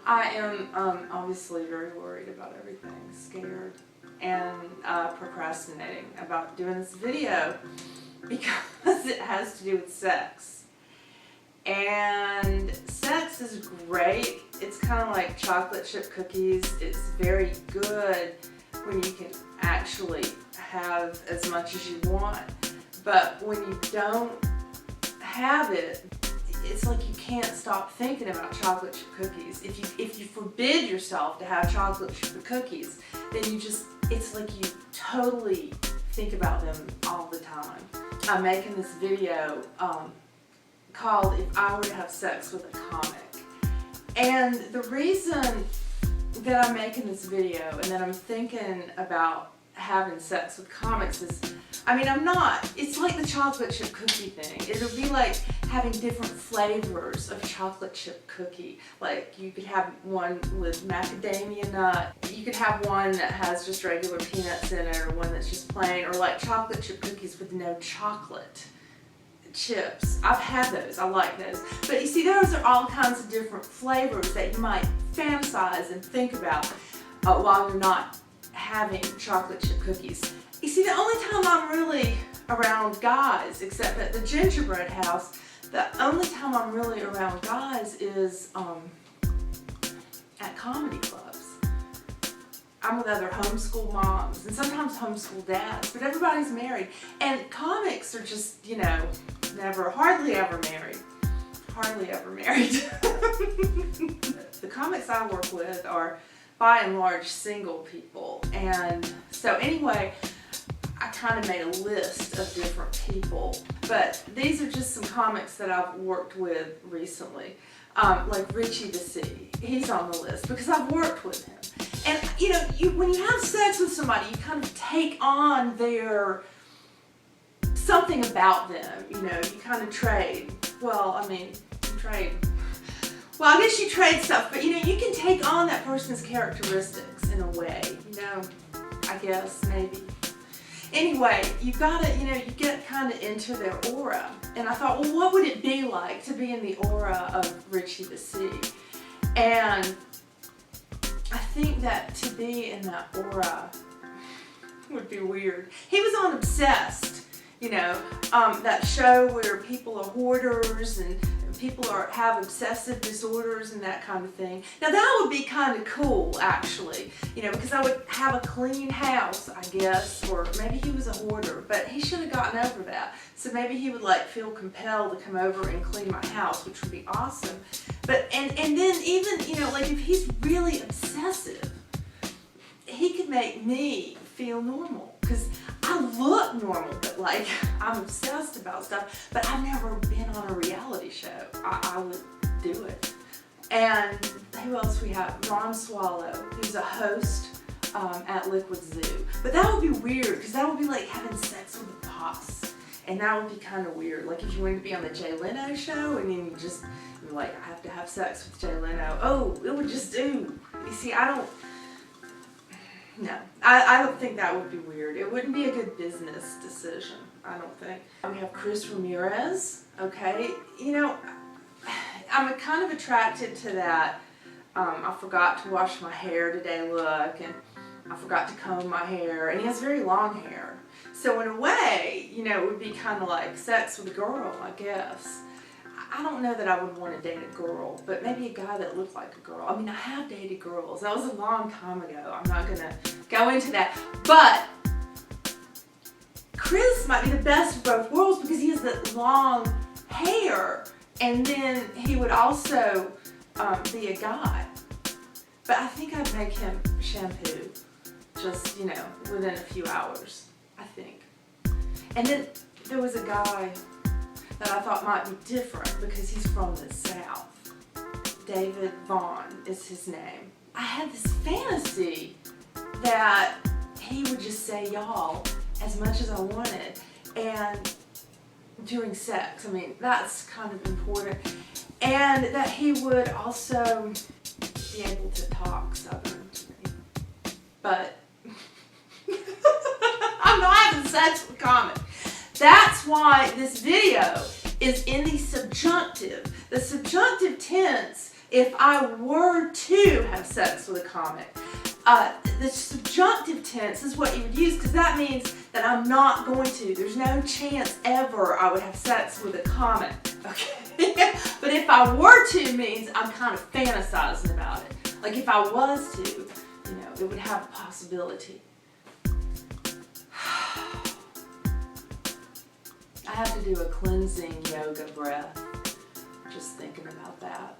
I am obviously very worried about everything, scared, and procrastinating about doing this video because it has to do with sex. And sex is great. It's kind of like chocolate chip cookies. It's very good when you can actually have as much as you want. But when you don't have it, it's like you can't stop thinking about chocolate chip cookies. If you forbid yourself to have chocolate chip cookies, then it's like you totally think about them all the time. I'm making this video called If I Were to Have Sex with a Comic. And the reason that I'm making this video and that I'm thinking about having sex with comics is, it's like the chocolate chip cookie thing. It'll be like having different flavors of chocolate chip cookie. Like you could have one with macadamia nut, you could have one that has just regular peanuts in it, or one that's just plain, or like chocolate chip cookies with no chocolate chips. I've had those, I like those. But you see, those are all kinds of different flavors that you might fantasize and think about while you're not having chocolate chip cookies. You see, the only time I'm really around guys, except at the gingerbread house, the only time I'm really around guys is at comedy clubs. I'm with other homeschool moms and sometimes homeschool dads, but everybody's married. And comics are just, hardly ever married. Hardly ever married. The comics I work with are by and large single people. And so anyway, I kind of made a list of different people, but these are just some comics that I've worked with recently. Like Richie the City, he's on the list because I've worked with him. And when you have sex with somebody, you kind of take on something about them, you kind of trade. I guess you trade stuff, but you can take on that person's characteristics in a way, I guess, maybe. Anyway, you've got to, you get kind of into their aura. And I thought, well, what would it be like to be in the aura of Richie the City? And I think that to be in that aura would be weird. He was on Obsessed, that show where people are hoarders and people have obsessive disorders and that kind of thing. Now that would be kind of cool, actually, because I would have a clean house, I guess, or maybe he was a hoarder, but he should have gotten over that. So maybe he would feel compelled to come over and clean my house, which would be awesome. But and then even if he's really obsessive, he could make me feel normal, because I look normal, but I'm obsessed about stuff. But I've never been on a reality show. I would do it. And who else we have? Ron Swallow, who's a host at Liquid Zoo. But that would be weird, because that would be like having sex with a boss. And that would be kind of weird. Like if you wanted to be on the Jay Leno show, and then you're like, I have to have sex with Jay Leno. Oh, it would just do. You see, I don't think that would be weird. It wouldn't be a good business decision, I don't think. We have Chris Ramirez, okay? I'm kind of attracted to that. I forgot to wash my hair today look, and I forgot to comb my hair, and he has very long hair. So in a way, it would be kind of like sex with a girl, I guess. I don't know that I would want to date a girl, but maybe a guy that looked like a girl. I have dated girls. That was a long time ago. I'm not going to go into that. But Chris might be the best of both worlds because he has that long hair, and then he would also be a guy. But I think I'd make him shampoo just, within a few hours, I think. And then there was a guy that I thought might be different because he's from the South. David Vaughn is his name. I had this fantasy that he would just say y'all as much as I wanted, and during sex, that's kind of important, and that he would also be able to talk Southern to me. But I'm not having sex with comic. That's why this video is in the subjunctive. The subjunctive tense if I were to have sex with a comic. The subjunctive tense is what you would use because that means that I'm not going to. There's no chance ever I would have sex with a comic. Okay? But if I were to means I'm kind of fantasizing about it. Like if I was to, you know, it would have a possibility. I have to do a cleansing yoga breath. Just thinking about that.